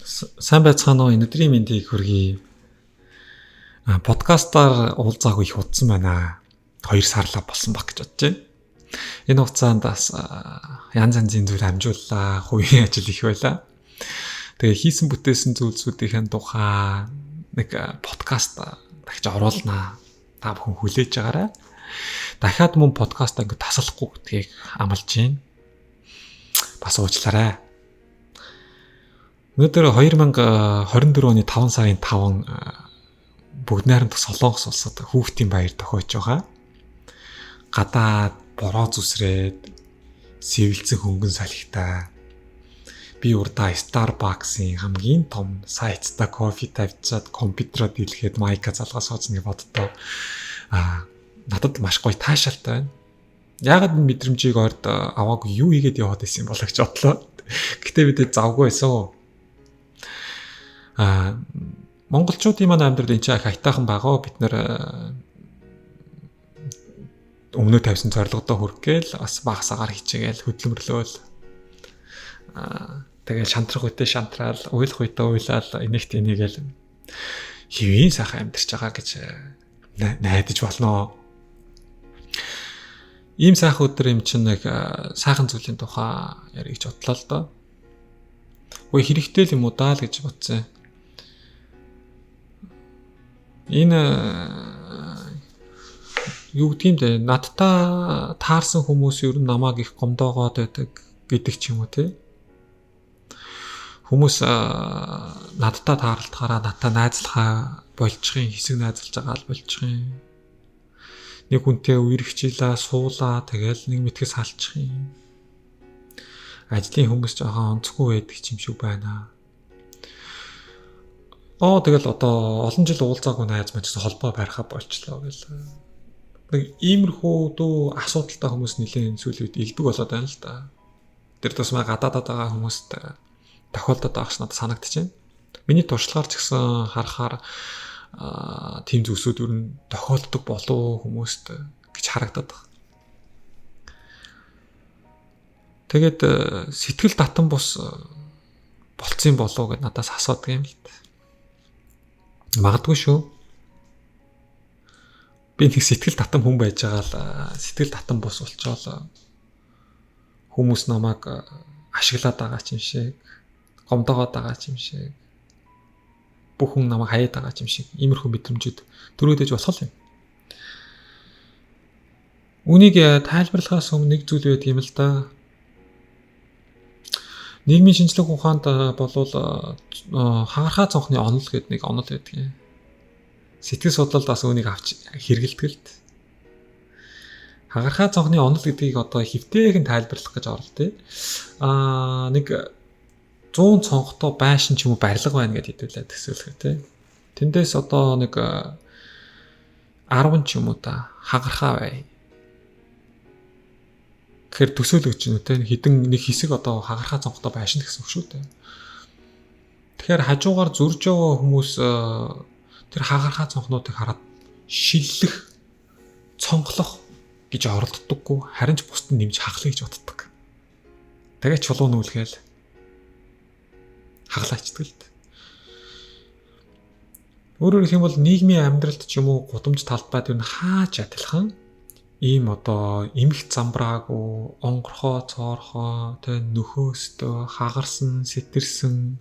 Сайн байцгаана уу? Өнөөдрийн мэндийг хүргэе. Подкастаар уулзаагүй их удсан байна. 2 сарлаа болсон баг гэж бодож байна. Энэ хугацаанд бас янз янзын зүйл амжууллаа. Хувийн ажил их байлаа. Тэгээ хийсэн бүтээсэн зүйлсүүдийн тухай нэг подкаст дахиж оруулнаа. Та бүхэн хүлээж байгаарай. Дахиад мөн подкаст ингэ таслахгүй гэдгийг амлаж байна. Бас уучлаарай. Өнөөдөр 2024 оны 5 сарын 5 бүгд найрамдах Солонгос улсад хүүхдийн баяр тохиож байгаа. Гадаад бороо зүсрээд сэвэлцэн хөнгөн салхитай. Би урдаа Starbucks-ийн хамгийн том сайттай кофе тавьчаад компьютероо дийлгээд майка залгаа сууцны боддоо надад маш гоё таашаалтай байна. Яагаад мэдрэмжийг орд аваагүй юу хийгээд яваад байсан юм бол гэж бодлоо. Гэтэ бид завгүй байсан. Монголчуудын маань амьдрал энэ ч хайтаахан байгаа. Бид нэр өмнө тавьсан зорилгодоо хүрэхгээл бас багасаагаар хичээгээл хөдөлмөрлөөл. Тэгэл шантрах үедээ шантраал, уйлах үедээ уйлал, энийгт энийгээл хэвийн сайхан амьдарч байгаа гэж найдаж болно. Ийм сайхан өдөр юм чинь нэг сайхан зүйлийн тухай ярих гэж бодлоо л доо. Үгүй хэрэгтэй л юм уу даа л гэж бодсон. Энэ юу гэдгийг дээ надтай таарсан хүмүүс ер нь намайг их гомдоогоод байдаг гэдэг ч юм уу те. Хүмүүс надтай таарлахаараа надтай найзлахаа болчихын, хэсэг найзалж байгаа л болчихын. Нэг хүнтэй үер хичээлээ суулаа тэгэл нэг мэтгэс салчихын. Ажлын хүмүүс жоохон онцгүй байдаг юм шиг байна. Тэгэл одоо олон жил уулзаагүй найз маань ч холбоо барихаа болчлоо гэл. Нэг иймэрхүү дөө асуудалтай хүмүүс нэлээд сүүлийн үед илбэг болоод байна л да. Тэр тусмаа гадаадад байгаа хүмүүст тохиолдоод байгаа ч надад санагдчихэв. Миний туршлагаар ч гэсэн харахаар тийм зүйлсүүд ер нь тохиолддог болов хүмүүст гэж харагдаад байна. Тэгээд сэтгэл татан бус болцсон болов гэд надаас асуудаг юм л да. Магадгүй шүү. Би нэг сэтгэл татам хүн байж байгаа л сэтгэл татам бус болчоолоо. Хүмүүс намайг ашиглаад байгаа юм шиг, гомдоогоод байгаа юм шиг. Бүх хүн намайг хаяад байгаа юм шиг. Иймэрхүү мэдрэмжүүд төрөөдөж болох юм. Үнийг тайлбарлахаас өмнө нэг зүйл байд юм л да. Нийгмийн шинжлэх ухаанд болвол хагархаа цонхны онол гэдэг нэг онол байдаг. Сэтгэл судлалд бас үүнийг авч хэрэгэлдэг л. Хагархаа цонхны онол гэдгийг одоо хэвтэйг нь тайлбарлах гэж оролдъё. Нэг 100 цонхтой байшин ч юм уу барилга байна гэдээ хэлээд төсөөлөх тий. Тэндээс одоо нэг 10 ч юм уу та хагархаа бай. Тэгэхээр төсөөлөгч нь те хідэн нэг хэсэг одоо хагархаа цонхтой байшин гэсэн үг шүү дээ. Тэгэхээр хажуугаар зурж байгаа хүмүүс тэр хагархаа цонхнуудыг хараад шиллэх, цонхлох гэж оролддоггүй, харин ч бусдад нэмж хаглая гэж боддог. Тэгээд чулуу нүүлгээл хаглаачдаг л дээ. Өөрөөр хэлэх юм бол нийгмийн амьдралд ч юм уу гудамж талбайд юу хаач адилхан ийм одоо эмх замбраагүй, онгорхоо, цоорхоо, тэ нөхөөстөө хагарсан, сэтэрсэн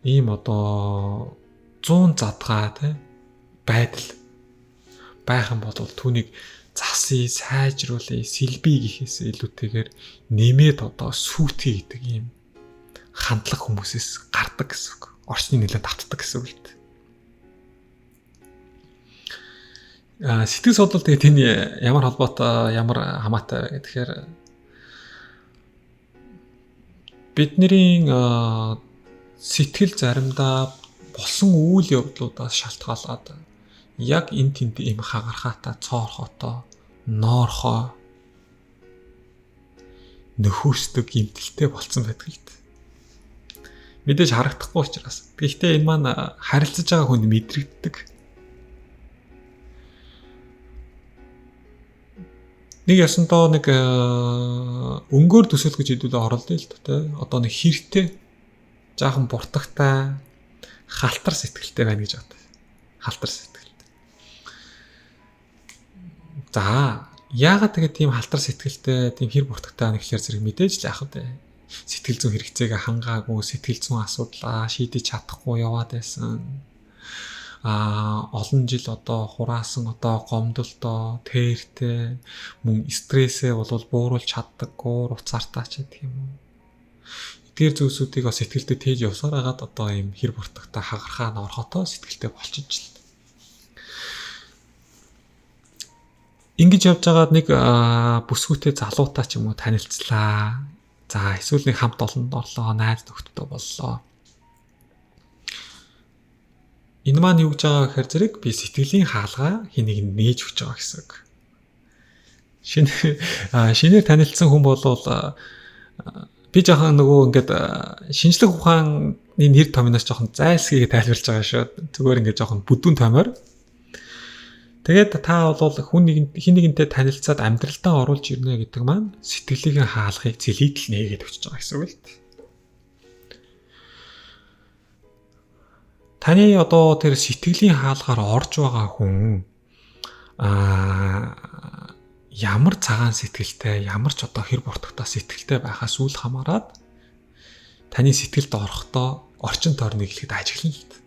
ийм одоо 100 задгаа тэ байдал байх юм бол түүнийг засъя, сайжруулъя, сэлбий гэхээс илүүтэйгээр нэмээд одоо сүйтгэе гэдэг ийм хандлага хүмүүсээс гардаг гэсэн үг. Орчны нэлээд автдаг гэсэн үг л дээ. Сэтгэл судлал тэгээд энэ ямар холбоотой, ямар хамаатай гэхээр бидний сэтгэл заримдаа болсон үйл явдлуудаас шалтгаалаад яг энэ тэнд ийм хагархаатай, цоорхотой, ноорхоо нөхөсдөг гэмтэлтэй болцсон байдаг л дээ. Мэдээж харагдахгүй учраас. Гэхдээ энэ маань харилцаж байгаа хүнд мэдрэгддэг. Нэг ясантаа нэг өнгөөр төсөөлөх гэж хэдүүлээ оролдъё л та. Одоо нэг хэртэй жаахан буртагтай, халтар сэтгэлтэй байна гэж боддог. Халтар сэтгэлтэй. За, яагаад тэгээд тийм халтар сэтгэлтэй, тийм хэр буртагтай байна гэхээр зэрэг мэдээж л яах вэ? Сэтгэл зүйн хэрэгцээгээ хангаагүй, сэтгэл зүйн асуудлаа шийдэж чадахгүй яваад байсан. Олон жил одоо хураасан одоо гомдолтой, тэртэй, мөн стрессээ бол бууруулж чаддаггүй, уцаартаа ч гэх юм уу. Тэр зүйлсүүдийг бас сэтгэлдээ тээж явсаар хагаад одоо ийм хэр буртагтай хагархаа норхотоо сэтгэлтэй болчихж л. Ингэж явж байгаад нэг бүсгүйтэй залуутай ч юм уу танилцлаа. За эсвэл нэг хамт олонд орлоо, найз нөхдөдөө боллоо. Энэ маань юу гэж байгаа гэхээр зэрэг би сэтгэлийн хаалгаа хэнийг нээж өгч байгаа гэсэн үг. Шинээр танилцсан хүн болвол би жоохон нөгөө ингээд шинжлэх ухааны нэр томьёоноос жоохон зайлсхийгээ тайлбарлаж байгаа шүү. Зүгээр ингээд жоохон бүдүүн томьёор. Тэгээд та бол хүн нэгнтэй танилцаад амьдралдаа оруулж ирнэ гэдэг маань сэтгэлийнхээ хаалгыг зэлийдэл нээгээд өгч байгаа гэсэн үг л дээ. Таны одоо тэр сэтгэлийн хаалгаар орж байгаа хүн ямар цагаан сэтгэлтэй, ямар ч одоо хэр буртагтай сэтгэлтэй байхаас үл хамааран таны сэтгэлд орохдоо орчин тойрныг хэлэхэд ажиглана л дээ.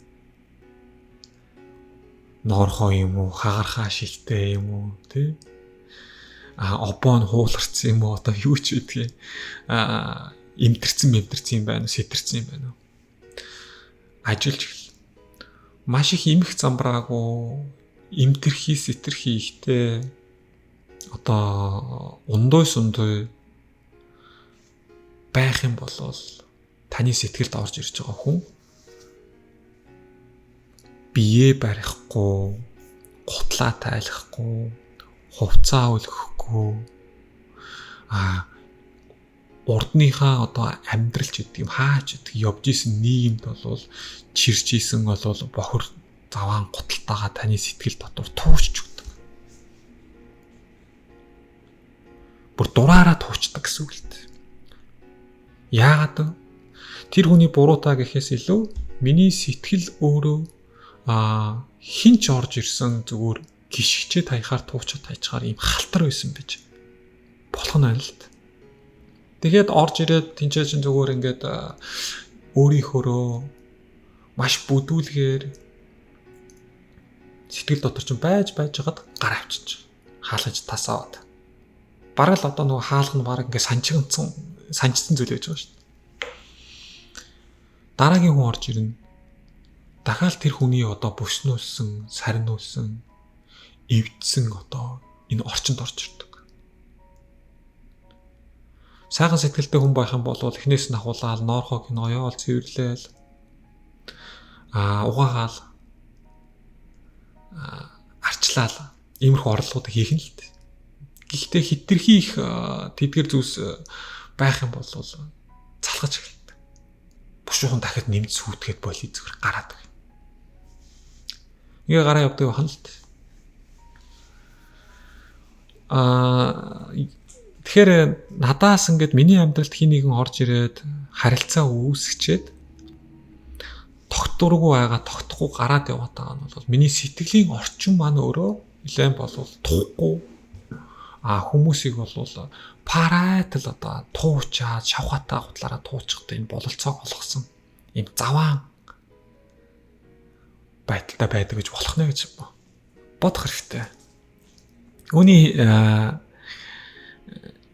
Ноорхоо юм уу, хагархаа шилтэй юм уу, тий? Обоон хууларцсан юм уу, одоо юу ч үдгийг имтэрсэн юм байна уу, сэтэрсэн юм байна уу? Ажиллаж эхэл. Маш их эмх замбраагүй, имтэрхий, сэтэрхий ихтэй одоо ундуй сундуй байх юм бол таны сэтгэлд орж ирж байгаа хүн бие барихгүй, гутлаа тайлахгүй, хувцаа өлгөхгүй, урдныхаа одоо амьдралч гэдэг юм хаач гэдэг явж исэн нийгэмд бол чирж исэн бол бохор заваан гуталтайгаа таны сэтгэл дотор туучж өгдөг. Бүр дураараа туучдаг гэсэн үг л дээ. Яагаад тэр хүний буруутай гэхээс илүү миний сэтгэл өөрөө хинч орж ирсэн зүгээр гიშгчээ таяхаар туучаад тайчгаар ийм халтар байсан байж болох нь байна л д. Тэгээд орж ирээд тэнцээ чин зүгээр ингээд өөрийнхөөрөө маш бүдүүлгээр сэтгэл дотор чинь байж байгаад гар авчиж хаалгаж тасаад. Бараг л одоо нөгөө хаалга нь бараг ингээд санчсан зүйл байж байгаа шүү дээ. Дараагийн хүн орж ирнэ. Дахиад тэр хүний одоо бүснүүлсэн, сарниулсан, эвдсэн одоо энэ орчинд орж ирдэг. Сайхан сэтгэлтэй хүн байх юм бол эхнээс нь ахуулаад ноорхог ноёол цэвэрлээл угаагаал арчлал иймэрхүү орлогууд хийх нь л дээ. Гэхдээ хитрхи их тэдгэр зүйлс байх юм бол залхаж эхэлдэг. Бушуухан дахиад нэмж сүйтгэхэд болий зүгээр гараад. Ингээ гараа явдаг байх нь л дээ. Тэгэхээр надаас ингээд миний амьдралд хин нэгэн орж ирээд харилцаа үүсгчээд тогтургүй байгаа, тогтохгүй гараад яваад байгаа нь бол миний сэтгэлийн орчин маань өөрөө нэлээд болвол тухгүй хүмүүсийг бол парайтл одоо туучаад шавхатаа хутлаараа туучхад энэ бололцоог олгосон юм заваан байдалтай байдаг гэж болох нэ гэж бодох хэрэгтэй. Үүний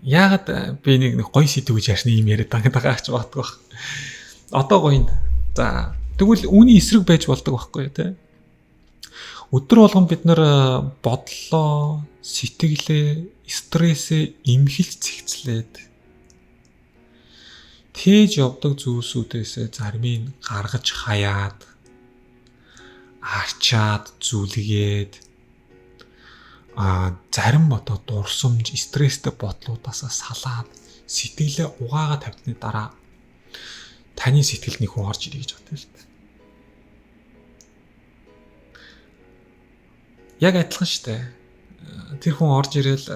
яагаад би нэг гоё сэдв гэж ярьсны юм яриад байгаа гэж боддог баг. Одоо гоё. За тэгвэл үүний эсрэг байж болдог байхгүй тий. Өдөр болгон бид нэр бодлоо, сэтгэлээ, стрессээ имхэлж цэгцлээд тээж явдаг зүйлсүүдээс зармыг гаргаж хаяад арчаад зүлгээд зарим одоо дурсамж, стресстэй бодлуудаас салаад сэтгэлээ угаагаа тавьдны дараа таны сэтгэлд нэг хүн орж ирэх гэж бодъё л дээ. Яг адилхан шүү дээ. Тэр хүн орж ирээл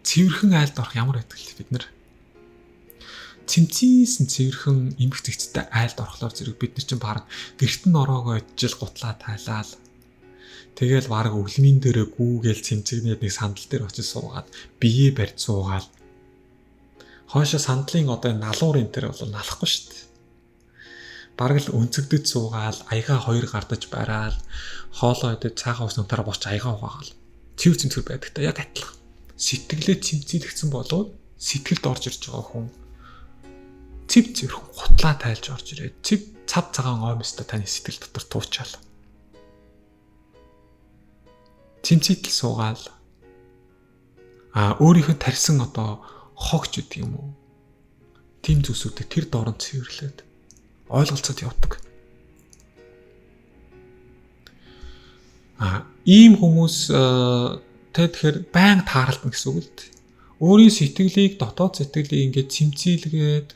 цэвэрхэн айлд орох ямар байдаг л бид нар. цэмцээсэн цэвэрхэн эмх зэгцтэй айлд орохлоор зэрэг бид нар чинь баг гэрт нь ороогоо ижил гутлаа тайлаад тэгэл баг өглмийн дээрээ гүүгээл цэмцэгнээд нэг сандал дээр очиж суугаад биеэ барьж суугаад хойшоо сандлын одоо налуур энэ төр бол налахгүй шүү дээ. Бараг л өнцөгдөж суугаад аяга хоёр гардаж бараал хоолоо идэж цаахан ус нутаараа босч аяга угаагаал цэвэр цэмцгэр байдагтай яг адилхан. Сэтгэлээ цэмцэлэгдсэн болоод сэтгэлд орж ирж байгаа хүн цэв цэвэрхэн гутлаа тайлж орж ирээд цав цагаан оймстой таны сэтгэл дотор туучаал. Цэмцэтэл суугаал. Өөрийнхөө тарьсан одоо хогч гэдэг юм уу? Тим зүйлсүүдийг тэр дооронд цэвэрлээд ойлголцоод явдаг. Ийм хүмүүс тэгэхээр байн тааралдна гэсэн үг л дээ. Өөрийн сэтгэлийг дотоод сэтгэлийг ингээд цэмцээлгээд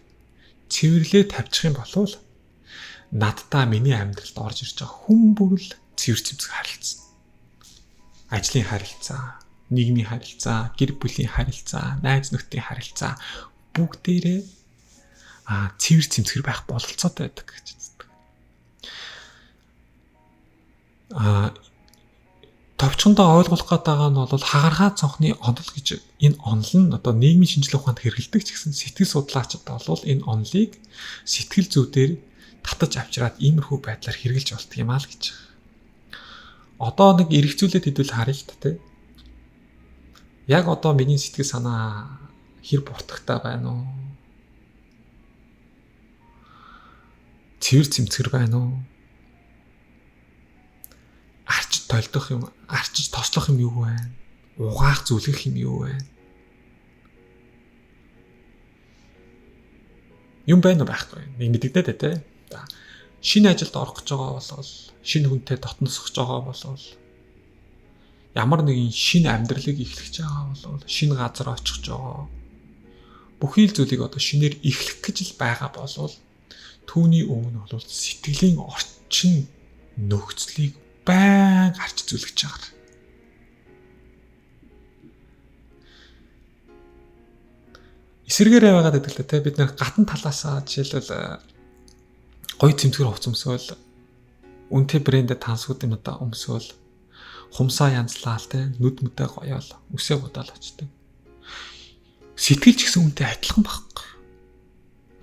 цэвэрлээ тавьчих юм бол надтай миний амьдралд орж ирж байгаа хүн бүрл цэвэр цэмцэг харилцсан. Ажлын харилцаа, нийгмийн харилцаа, гэр бүлийн харилцаа, найз нөхдийн харилцаа бүгдээрээ цэвэр цэмцгэр байх бололцоотой байдаг гэж үздэг. Товчхондоо ойлгох гээд байгаа нь бол хагаргаа цонхны онол гэж энэ онол нь одоо нийгмийн шинжилгээ ухаанд хэрэгэлдэг ч гэсэн сэтгэл судлаачид бол энэ онолыг сэтгэл зүйдээр татаж авчираад иймэрхүү байдлаар хэрэгжилж болтго юм аа л гэж. Одоо нэг эргэцүүлээд хэдүүл харъя л та тий. Яг одоо миний сэтгэл санаа хэр буртагтай байна уу? Цэвэр цэмцгэр байна уу? Арчиж толдох юм, арчиж тослох юм юу вэ? Угаах зүлгэх юм юу вэ? Юм байна уу байхгүй? Нэг мэдэгдээд тэ. Шинэ ажилд орох гэж байгаа бол шинэ хүнтэй дотносох гэж байгаа бол ямар нэгэн шинэ амьдралыг эхлэж байгаа бол шинэ газар очих гэж байгаа. Бүхий л зүйлийг одоо шинээр эхлэх гэж л байгаа бол түүний өмнө бол сэтгэлийн орчин нөхцөлийг байн гарч зүлгэж байгаа. Эсэргээрээ байгаад гэдэг л тэ бид нэр гатан талаасаа жишээлбэл гоё цэмцгэр хувц өмсөөл үнэтэй брэндээ тансууд юм одоо өмсөөл хумсаа янзлаал тэ нүд мүдэ гоёол үсээ будаал очдөг. Сэтгэл ч гэсэн үнэтэй адилхан байхгүй.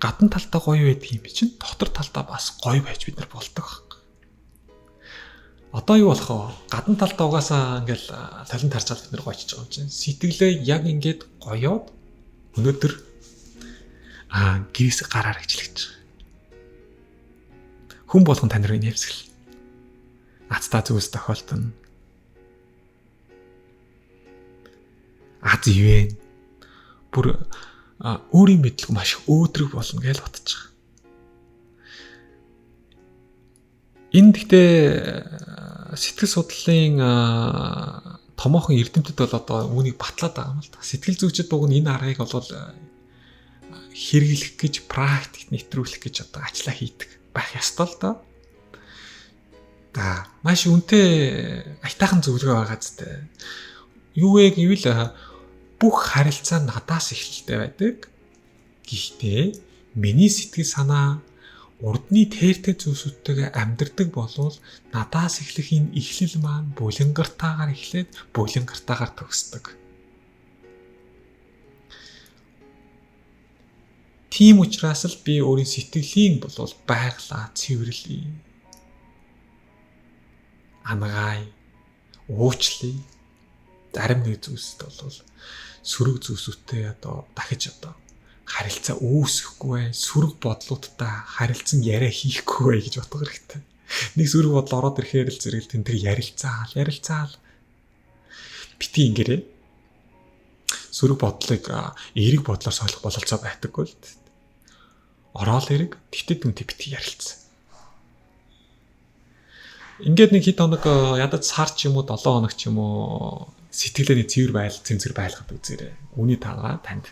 Гадна талдаа гоё байдаг юм чинь дотор талдаа бас гоё байж бид нар болдог байхгүй. Одоо юу болох вэ? Гадна талдаа угаасаа ингээл талент харчаад бид нар гоёчж байгаа юм чинь сэтгэлээ яг ингээд гоёод өнөөдөр гэрээс гараар ажиллаж байгаа. Хүн болгон тань руу нэмсгэл. Ацтаа зүйлс тохиолдно. Аз ивэн. Бүр өөрийн мэдлэг маш өөдрөг болно гэж бодож байгаа. Энэ гэхдээ сэтгэл судлалын томоохон эрдэмтэд бол одоо үүнийг батлаад байгаа юм л да. Сэтгэл зүйчид уг нь энэ аргыг бол хэрэглэх гэж практикт нэвтрүүлэх гэж одоо ажиллаа хийдэг байх ёстой л доо. Маш үнэтэй аятайхан зөвлөгөө байгаа зү. Юу вэ гэвэл бүх харилцаа надаас эхэлтэй байдаг. Гэхдээ миний сэтгэл санаа урдны тэртэй зүйлсүүдтэйгээ амьдардаг болвол надаас эхлэх энэ эхлэл маань булингартаагаар эхлээд булингартаагаар төгсдөг. Тийм учраас л би өөрийн сэтгэлийн болвол байглаа цэвэрлэе. Ангаая, уучлая. Зарим нэг зүйлсд бол сөрөг зүйлсүүдтэй одоо дахиж одоо харилцаа үүсэхгүй бай, сөрөг бодлуудтай харилцан яриа хийхгүй бай гэж бодох хэрэгтэй. Нэг сөрөг бодол ороод ирэхээр л зэрэг тэнтэй ярилцаал. Бити ингэрээ. Сөрөг бодлыг эерэг бодлоор солих бололцоо байдаггүй л. Ороод ирэг, тэгтээ дүнтэй бити ярилцсан. Ингээд нэг хэд хоног ядаж сар ч юм уу 7 хоног ч юм уу сэтгэлээний цэвэр байлгаад үзээрэй. Үүний талаа танд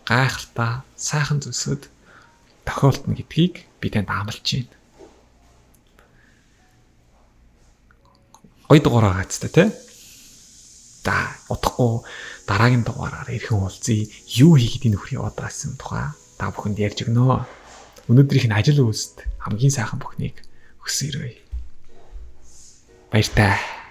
гайхалтай сайхан зүйлсүүд тохиолдно гэдгийг би танд амлаж байна. Гоё дугаар байгаа ч тий. Удахгүй дараагийн дугаараар ирхэн уулзъя. Юу хийгээд энэ нөхрийн яваад байсан тухай та бүхэнд ярьж өгнө. Өнөөдрийнх нь ажил үйлсэд хамгийн сайхан бүхнийг хүсье. Баяр таа.